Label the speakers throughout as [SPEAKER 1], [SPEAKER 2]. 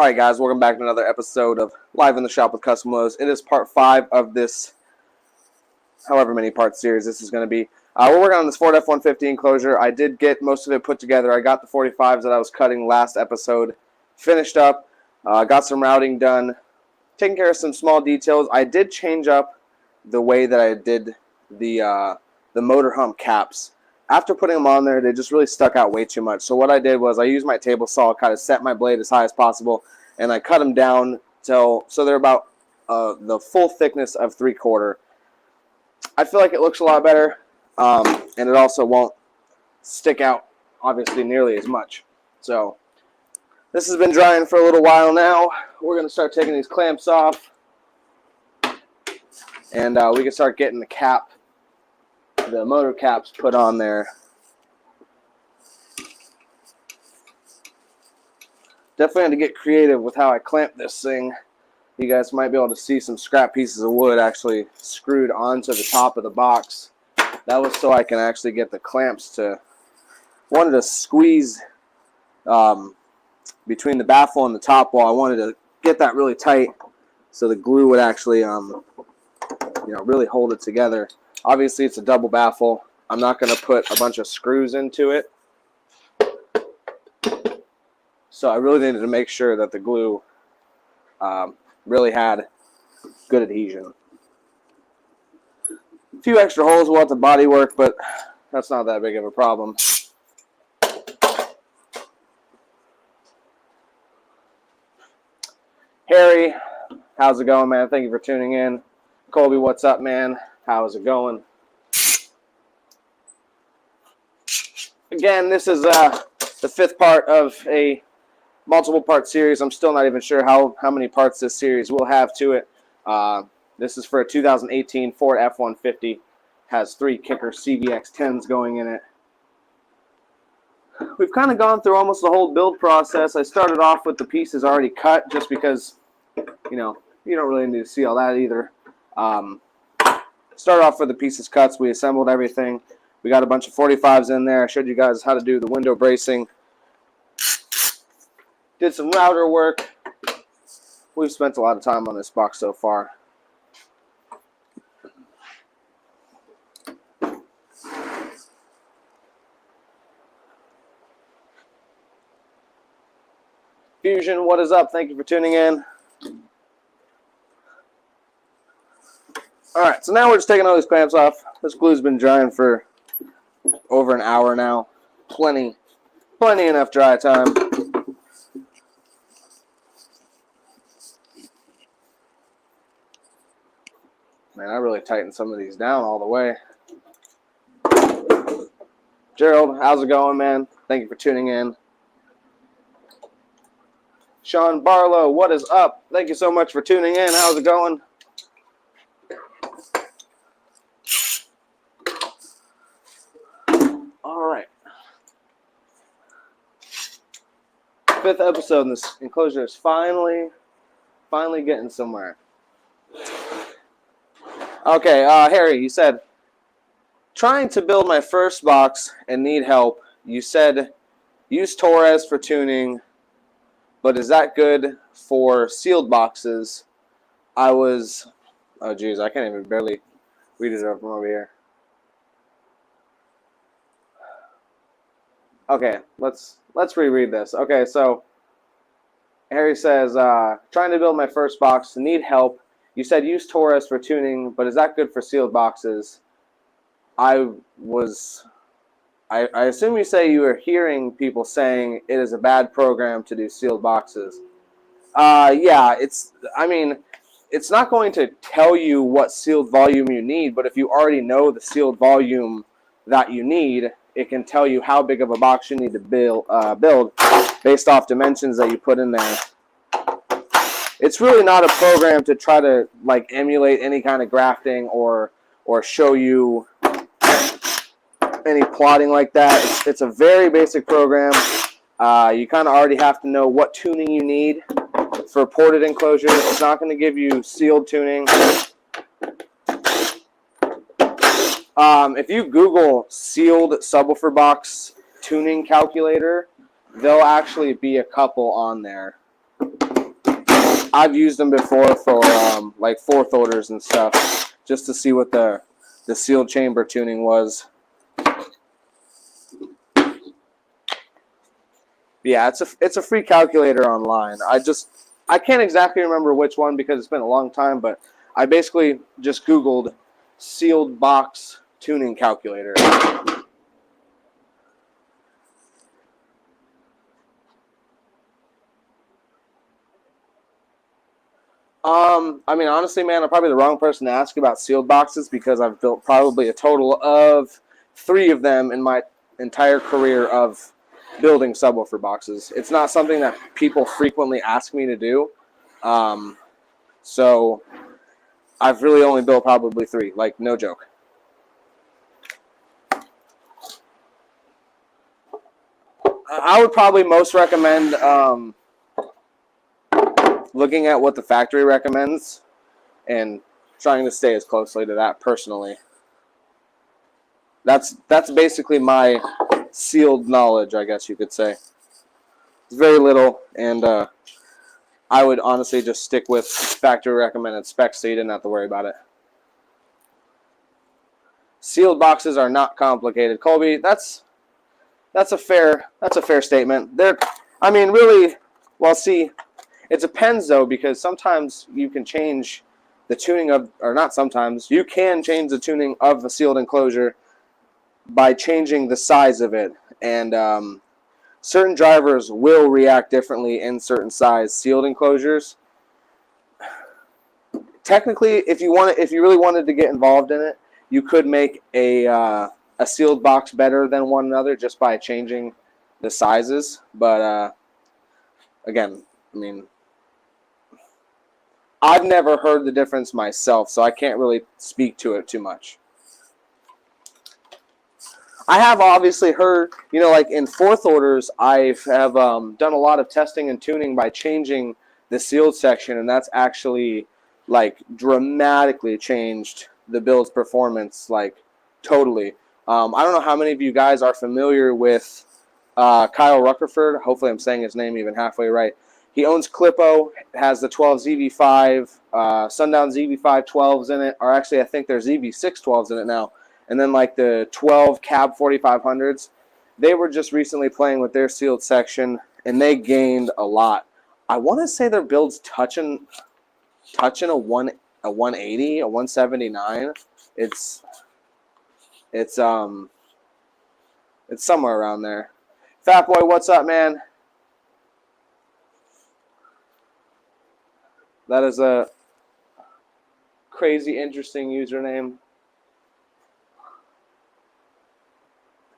[SPEAKER 1] Alright guys, welcome back to another episode of Live in the Shop with CustomLowz. It is part 5 of this, however many part series this is going to be. We're working on this Ford F-150 Enclosure. I did get most of it put together. I got the 45s that I was cutting last episode finished up. Got some routing done. Taking care of some small details. I did change up the way that I did the motor hump caps. After putting them on there, they just really stuck out way too much. So what I did was I used my table saw, kind of set my blade as high as possible, and I cut them down so they're about the full thickness of 3/4. I feel like it looks a lot better, and it also won't stick out, obviously, nearly as much. So this has been drying for a little while now. We're going to start taking these clamps off, and we can start getting the motor caps put on there. Definitely had to get creative with how I clamp this thing. You guys might be able to see some scrap pieces of wood actually screwed onto the top of the box. That was so I can actually get the clamps to, wanted to squeeze between the baffle and the top wall. I wanted to get that really tight so the glue would actually really hold it together. Obviously, it's a double baffle. I'm not going to put a bunch of screws into it. So I really needed to make sure that the glue really had good adhesion. A few extra holes will have the body work, but that's not that big of a problem. Harry, how's it going, man? Thank you for tuning in. Colby, what's up, man? How's it going? Again, this is the 5th part of a multiple part series. I'm still not even sure how many parts this series will have to it. This is for a 2018 Ford F-150. Has 3 Kicker CVX-10s going in it. We've kind of gone through almost the whole build process. I started off with the pieces already cut just because, you don't really need to see all that either. Started off with the pieces cuts. We assembled everything. We got a bunch of 45s in there. I showed you guys how to do the window bracing. Did some router work. We've spent a lot of time on this box so far. Fusion, what is up? Thank you for tuning in. Alright, so now we're just taking all these clamps off. This glue's been drying for over an hour now. Plenty enough dry time. Man, I really tightened some of these down all the way. Gerald, how's it going, man? Thank you for tuning in. Sean Barlow, what is up? Thank you so much for tuning in. How's it going? Alright. 5th episode in this enclosure is finally getting somewhere. Okay, Harry, you said, trying to build my first box and need help. You said, use Torres for tuning, but is that good for sealed boxes? Oh geez, I can't even barely read it from over here. Okay, let's reread this. Okay, so Harry says, trying to build my first box, need help. You said use Torres for tuning, but is that good for sealed boxes? I assume you say you were hearing people saying it is a bad program to do sealed boxes. Yeah, it's not going to tell you what sealed volume you need, but if you already know the sealed volume that you need, it can tell you how big of a box you need to build based off dimensions that you put in there. It's really not a program to try to emulate any kind of grafting or show you any plotting like that. It's a very basic program. You kind of already have to know what tuning you need for ported enclosure. It's not going to give you sealed tuning. If you Google sealed subwoofer box tuning calculator, there'll actually be a couple on there. I've used them before for like fourth orders and stuff, just to see what the sealed chamber tuning was. Yeah, it's a free calculator online. I can't exactly remember which one because it's been a long time, but I basically just Googled sealed box tuning calculator. I mean, honestly, man, I'm probably the wrong person to ask about sealed boxes because I've built probably a total of 3 of them in my entire career of building subwoofer boxes. It's not something that people frequently ask me to do. So I've really only built probably 3, like no joke. I would probably most recommend looking at what the factory recommends and trying to stay as closely to that personally. That's basically my sealed knowledge, I guess you could say. It's very little, and I would honestly just stick with factory recommended specs so you didn't have to worry about it. Sealed boxes are not complicated. Colby, that's a fair statement. I mean, really, well, see, it depends though, because sometimes you can change the tuning of, or not sometimes, you can change the tuning of a sealed enclosure by changing the size of it, and certain drivers will react differently in certain size sealed enclosures. Technically, if you really wanted to get involved in it, you could make a sealed box better than one another just by changing the sizes. But again, I mean, I've never heard the difference myself, so I can't really speak to it too much. I have obviously heard, you know, like in fourth orders, I have done a lot of testing and tuning by changing the sealed section, and that's actually like dramatically changed the build's performance, like totally. I don't know how many of you guys are familiar with Kyle Ruckerford. Hopefully I'm saying his name even halfway right. He owns Clippo, has the 12 ZV5, Sundown ZV5 12s in it, or actually I think there's ZV6 12s in it now. And then like the 12 Cab 4500s, they were just recently playing with their sealed section, and they gained a lot. I want to say their build's touching a 180, a 179. It's somewhere around there. Fat Boy, what's up, man? That is a crazy interesting username.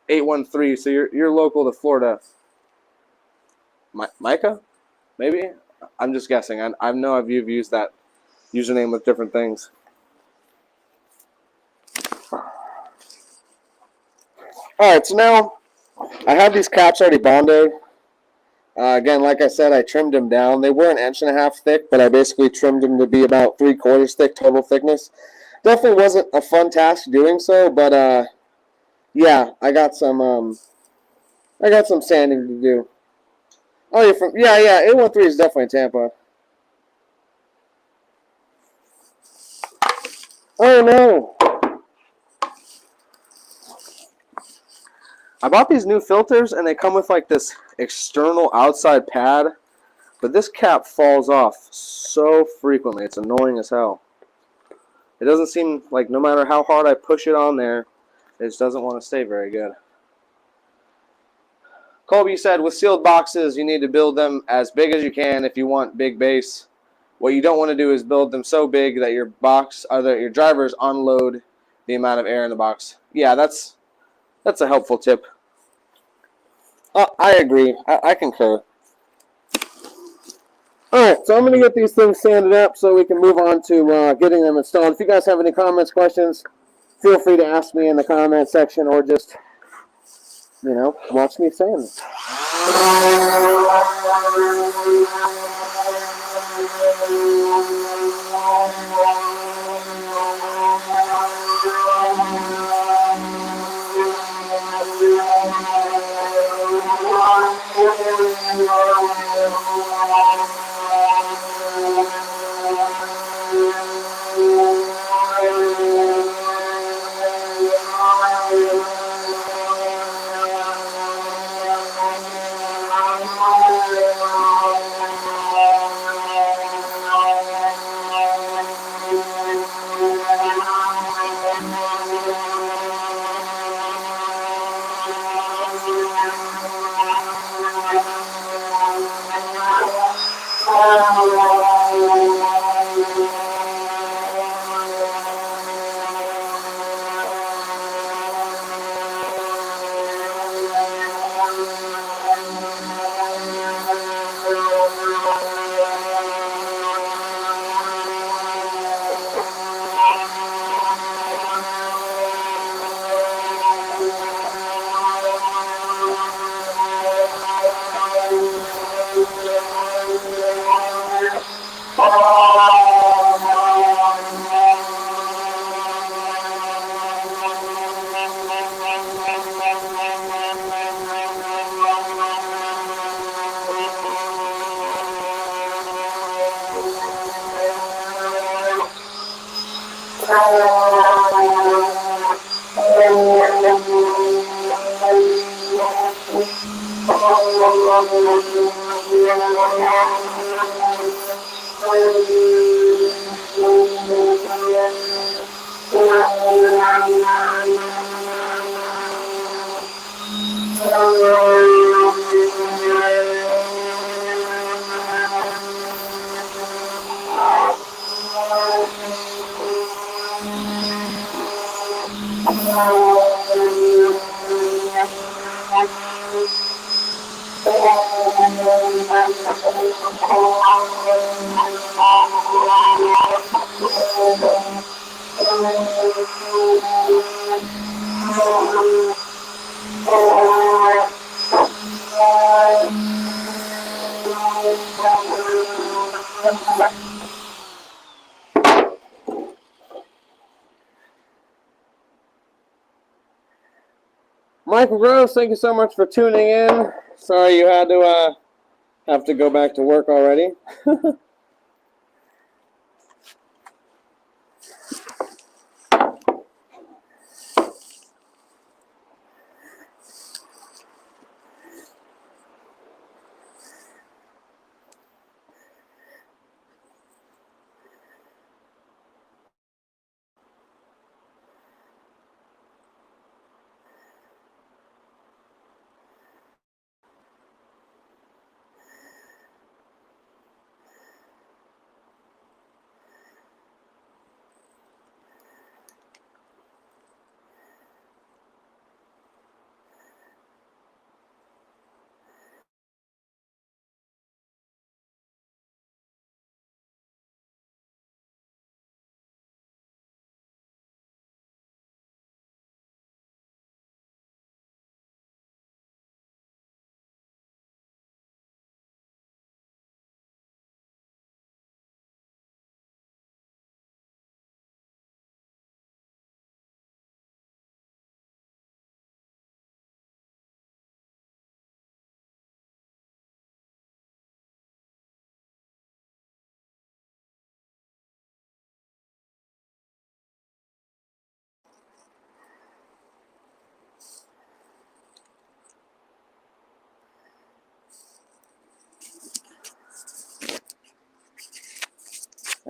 [SPEAKER 1] 813. So you're local to Florida. Micah? Maybe? I'm just guessing. I know I've used that username with different things. Alright, so now I have these caps already bonded. Again, like I said, I trimmed them down. They were 1.5 inches thick, but I basically trimmed them to be about 3/4 thick total thickness. Definitely wasn't a fun task doing so, but yeah, I got some sanding to do. Oh, you're from, yeah, 813 is definitely Tampa. Oh no! I bought these new filters, and they come with like this external outside pad, but this cap falls off so frequently. It's annoying as hell. It doesn't seem like no matter how hard I push it on there, it just doesn't want to stay very good. Colby said, with sealed boxes, you need to build them as big as you can if you want big bass. What you don't want to do is build them so big that your drivers unload the amount of air in the box. Yeah, that's a helpful tip. I agree. I concur. Alright, so I'm going to get these things sanded up so we can move on to getting them installed. If you guys have any comments, questions, feel free to ask me in the comment section or just, you know, watch me sand. Michael Gross, thank you so much for tuning in. Sorry you had to have to go back to work already.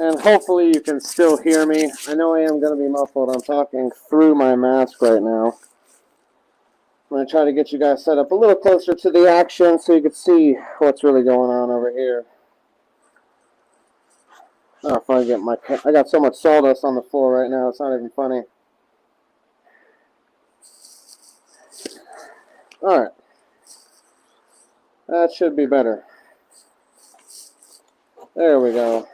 [SPEAKER 1] And hopefully you can still hear me. I know I am going to be muffled. I'm talking through my mask right now. I'm going to try to get you guys set up a little closer to the action so you can see what's really going on over here. Oh, if I get I got so much sawdust on the floor right now, it's not even funny. Alright. That should be better. There we go.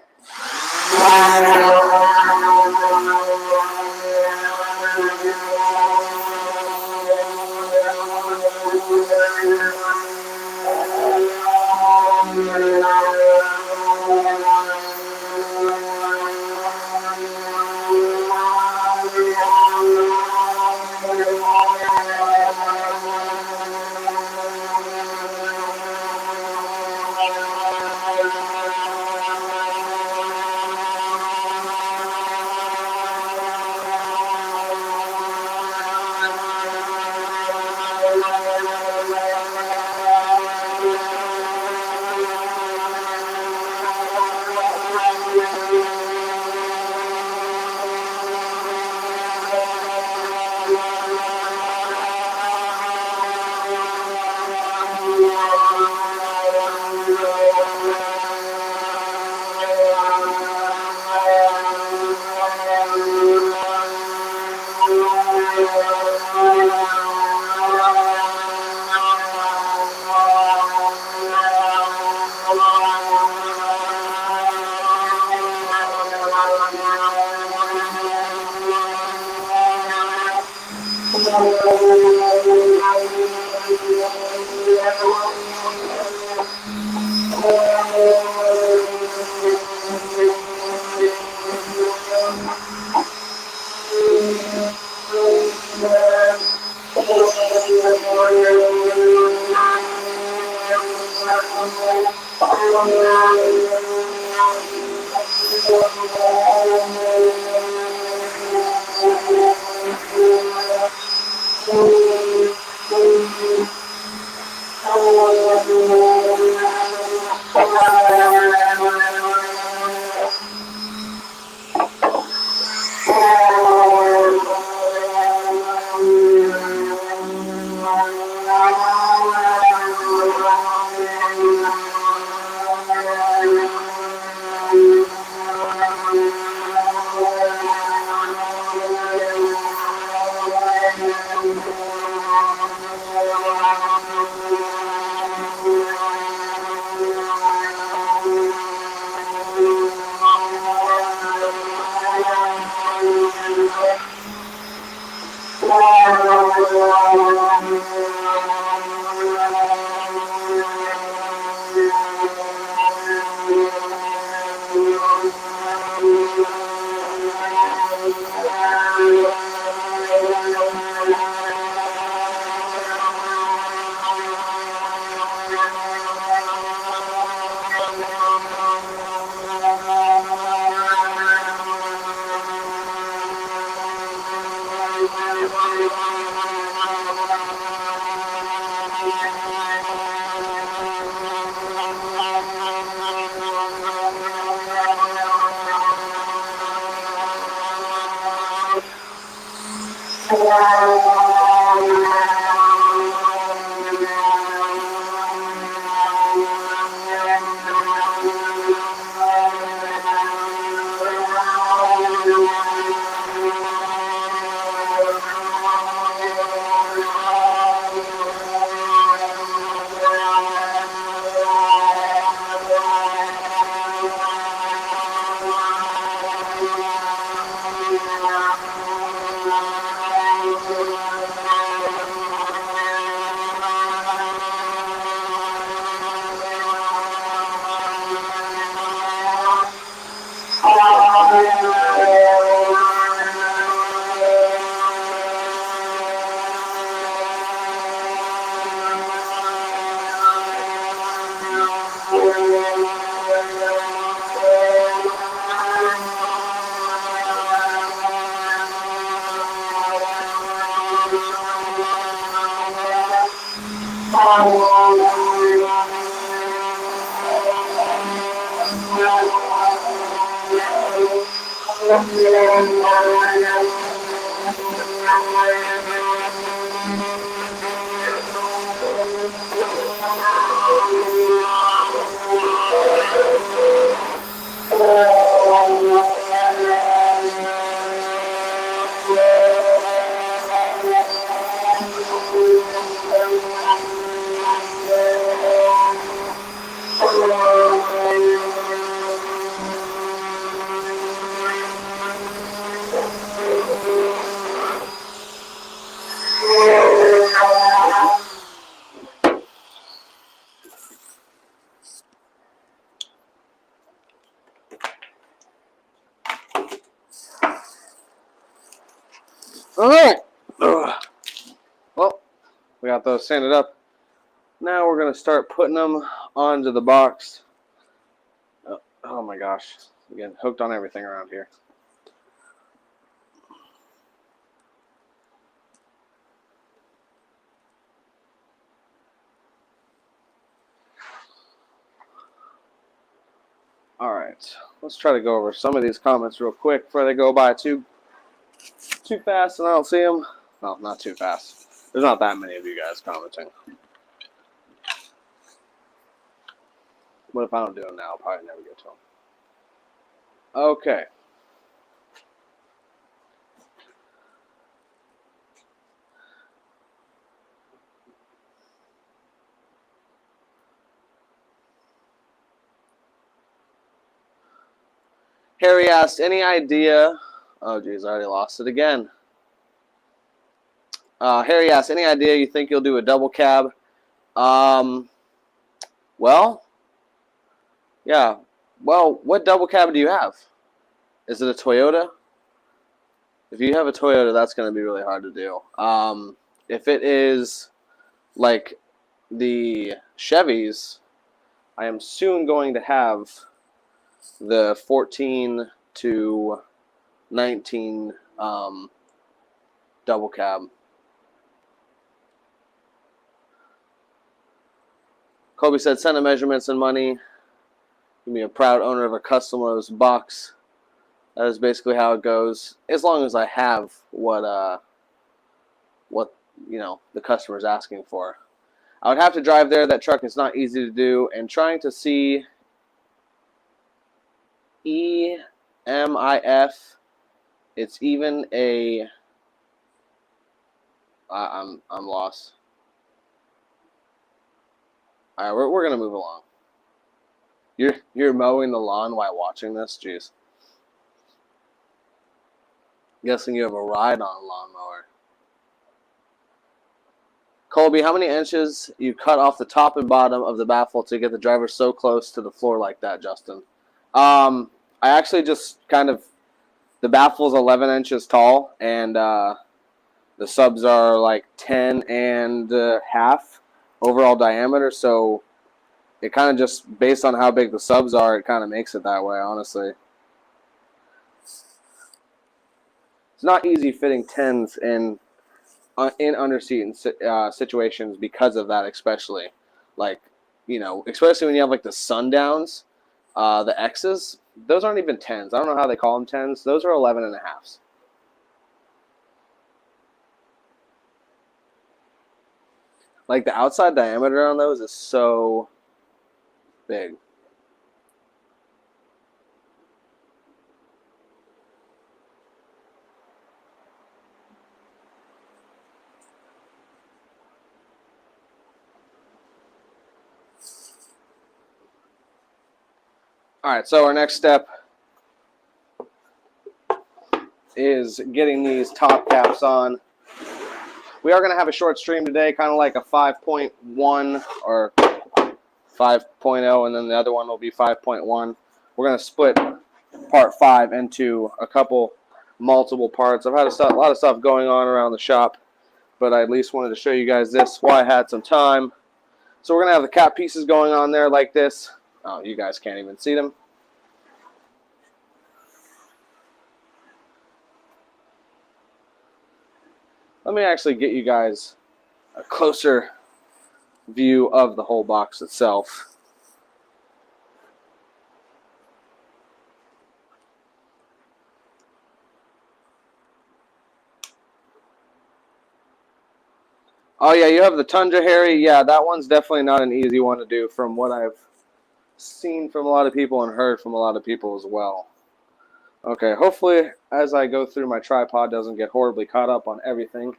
[SPEAKER 1] Alright. Well, we got those sanded up. Now we're going to start putting them onto the box. Oh my gosh. Again, hooked on everything around here. Alright. Let's try to go over some of these comments real quick before they go by too fast and I don't see them. No, not too fast. There's not that many of you guys commenting. But if I don't do them now, I'll probably never get to them. Okay. Harry asked, any idea? Oh, geez, I already lost it again. Harry asked, any idea you think you'll do a double cab? Well, yeah. Well, what double cab do you have? Is it a Toyota? If you have a Toyota, that's going to be really hard to do. If it is like the Chevys, I am soon going to have the 14 to 19 double cab. Kobe said, send the measurements and money. Give me a proud owner of a CustomLowz box. That is basically how it goes. As long as I have what the customer's asking for. I would have to drive there. That truck is not easy to do. And trying to see EMIF, it's even a. I'm lost. All right, we're gonna move along. You're mowing the lawn while watching this? Jeez. Guessing you have a ride on a lawnmower. Colby, how many inches you cut off the top and bottom of the baffle to get the driver so close to the floor like that, Justin? I actually just kind of, the baffle's 11 inches tall, and the subs are like 10 and a half overall diameter, so it kind of just, based on how big the subs are, it kind of makes it that way, honestly. It's not easy fitting 10s in underseat situations because of that, especially. Like, you know, especially when you have like the sundowns, the X's, those aren't even 10s. I don't know how they call them 10s. Those are 11 and a halves. Like, the outside diameter on those is so big. All right, so our next step is getting these top caps on. We are going to have a short stream today, kind of like a 5.1 or 5.0, and then the other one will be 5.1. We're going to split part 5 into a couple multiple parts. I've had a lot of stuff going on around the shop, but I at least wanted to show you guys this while I had some time. So we're going to have the cap pieces going on there like this. Oh, you guys can't even see them. Let me actually get you guys a closer view of the whole box itself. Oh yeah, you have the Tundra, Harry. Yeah, that one's definitely not an easy one to do from what I've seen from a lot of people and heard from a lot of people as well. Okay, hopefully as I go through, my tripod doesn't get horribly caught up on everything.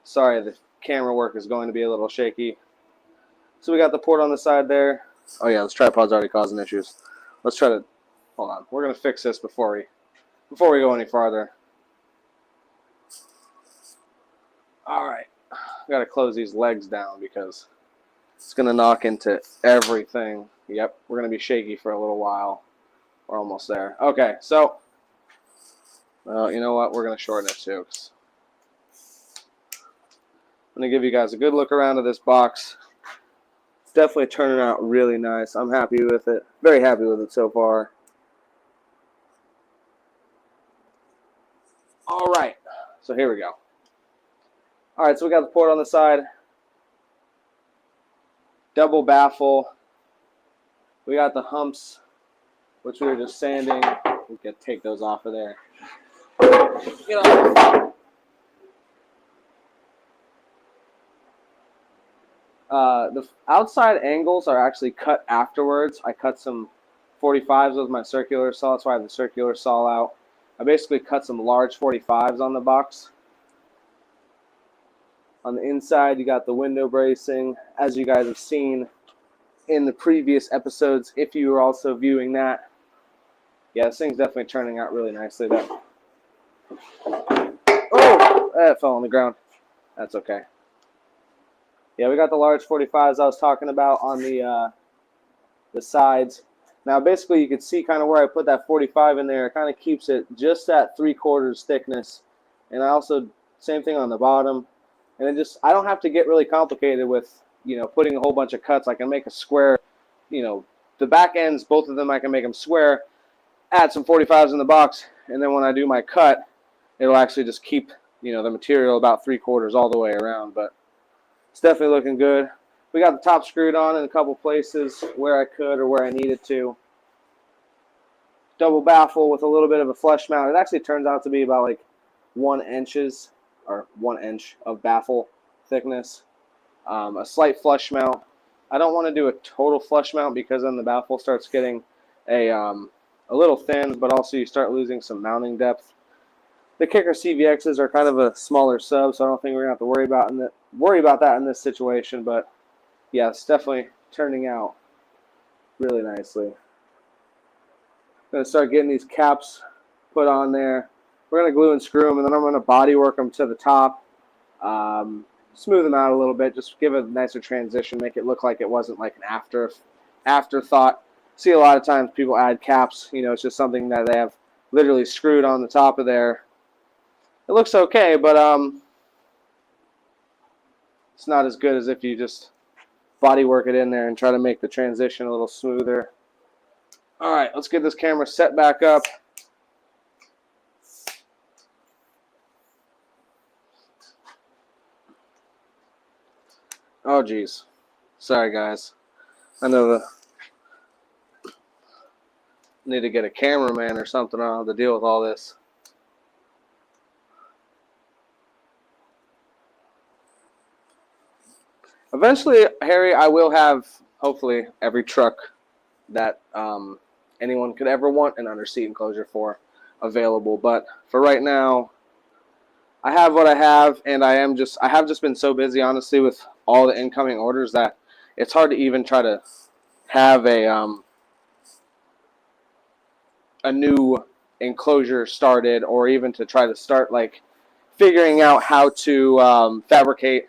[SPEAKER 1] Sorry, the camera work is going to be a little shaky. So we got the port on the side there. Oh yeah, this tripod's already causing issues. Let's try to, hold on. We're gonna fix this before we go any farther. All right, gotta close these legs down because it's gonna knock into everything. Yep, we're gonna be shaky for a little while. We're almost there. Okay, so, well, you know what? We're gonna shorten it too. I'm going to give you guys a good look around of this box. It's definitely turning out really nice. I'm happy with it. Very happy with it so far. All right. So here we go. All right, so we got the port on the side. Double baffle. We got the humps, which we were just sanding. We can take those off of there. Get off. The outside angles are actually cut afterwards. I cut some 45s with my circular saw. That's why I have the circular saw out. I basically cut some large 45s on the box. On the inside, you got the window bracing, as you guys have seen in the previous episodes, if you were also viewing that. Yeah, this thing's definitely turning out really nicely there. Oh, that fell on the ground. That's okay. Yeah, we got the large 45s I was talking about on the sides. Now, basically, you can see kind of where I put that 45 in there. It kind of keeps it just at 3/4 thickness. And I also, same thing on the bottom. And it just, I don't have to get really complicated with, you know, putting a whole bunch of cuts. I can make a square, you know, the back ends, both of them, I can make them square, add some 45s in the box, and then when I do my cut, it'll actually just keep, you know, the material about 3/4 all the way around. But it's definitely looking good. We got the top screwed on in a couple places where I could or where I needed to. Double baffle with a little bit of a flush mount. It actually turns out to be about like 1 inch of baffle thickness. A slight flush mount. I don't want to do a total flush mount because then the baffle starts getting a little thin, but also you start losing some mounting depth. The Kicker CVXs are kind of a smaller sub, so I don't think we're gonna have to worry about that in this situation. But yeah, it's definitely turning out really nicely. I'm gonna start getting these caps put on there. We're gonna glue and screw them, and then I'm gonna body work them to the top. smooth them out a little bit, just give it a nicer transition, make it look like it wasn't like an afterthought. See, a lot of times people add caps, you know, it's just something that they have literally screwed on the top of there. It looks okay, but it's not as good as if you just body work it in there and try to make the transition a little smoother. All right, let's get this camera set back up. Oh, geez. Sorry, guys. I know need to get a cameraman or something. I don't have to deal with all this. Eventually, Harry, I will have, hopefully, every truck that anyone could ever want an underseat enclosure for available. But for right now, I have what I have, and I have just been so busy, honestly, with all the incoming orders that it's hard to even try to have a new enclosure started, or even to try to start like figuring out how to fabricate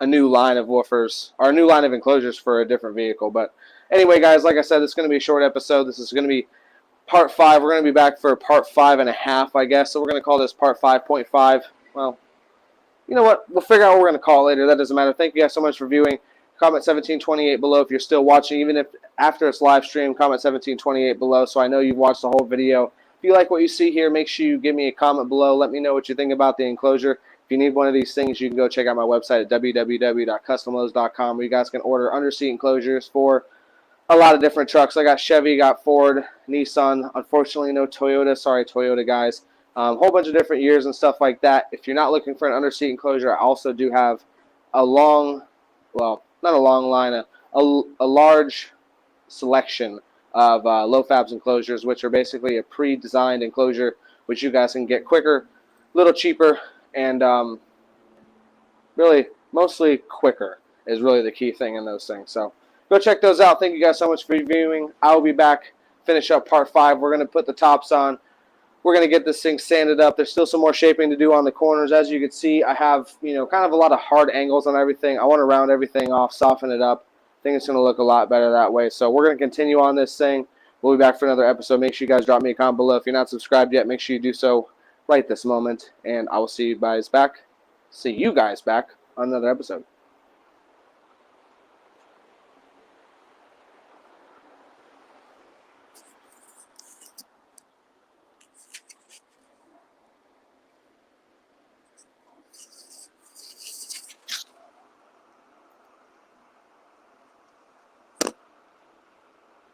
[SPEAKER 1] a new line of woofers or a new line of enclosures for a different vehicle. But anyway, guys, like I said, it's going to be a short episode. This is going to be part 5. We're going to be back for part 5.5, I guess. So we're going to call this part 5.5. Well, you know what? We'll figure out what we're going to call it later. That doesn't matter. Thank you guys so much for viewing. Comment 1728 below if you're still watching. Even if after it's live stream, comment 1728 below so I know you've watched the whole video. If you like what you see here, make sure you give me a comment below. Let me know what you think about the enclosure. If you need one of these things, you can go check out my website at www.CustomLowz.com, where you guys can order underseat enclosures for a lot of different trucks. I got Chevy, got Ford, Nissan. Unfortunately, no Toyota. Sorry, Toyota guys. Whole bunch of different years and stuff like that. If you're not looking for an underseat enclosure, I also do have a long, well, not a long line, a large selection of low fabs enclosures, which are basically a pre-designed enclosure, which you guys can get quicker, a little cheaper, and really mostly quicker is really the key thing in those things. So go check those out. Thank you guys so much for viewing. I will be back, finish up part 5. We're going to put the tops on. We're going to get this thing sanded up. There's still some more shaping to do on the corners. As you can see, I have, you know, kind of a lot of hard angles on everything. I want to round everything off, soften it up. I think it's going to look a lot better that way. So we're going to continue on this thing. We'll be back for another episode. Make sure you guys drop me a comment below. If you're not subscribed yet, make sure you do so right this moment. And I will see you guys back on another episode.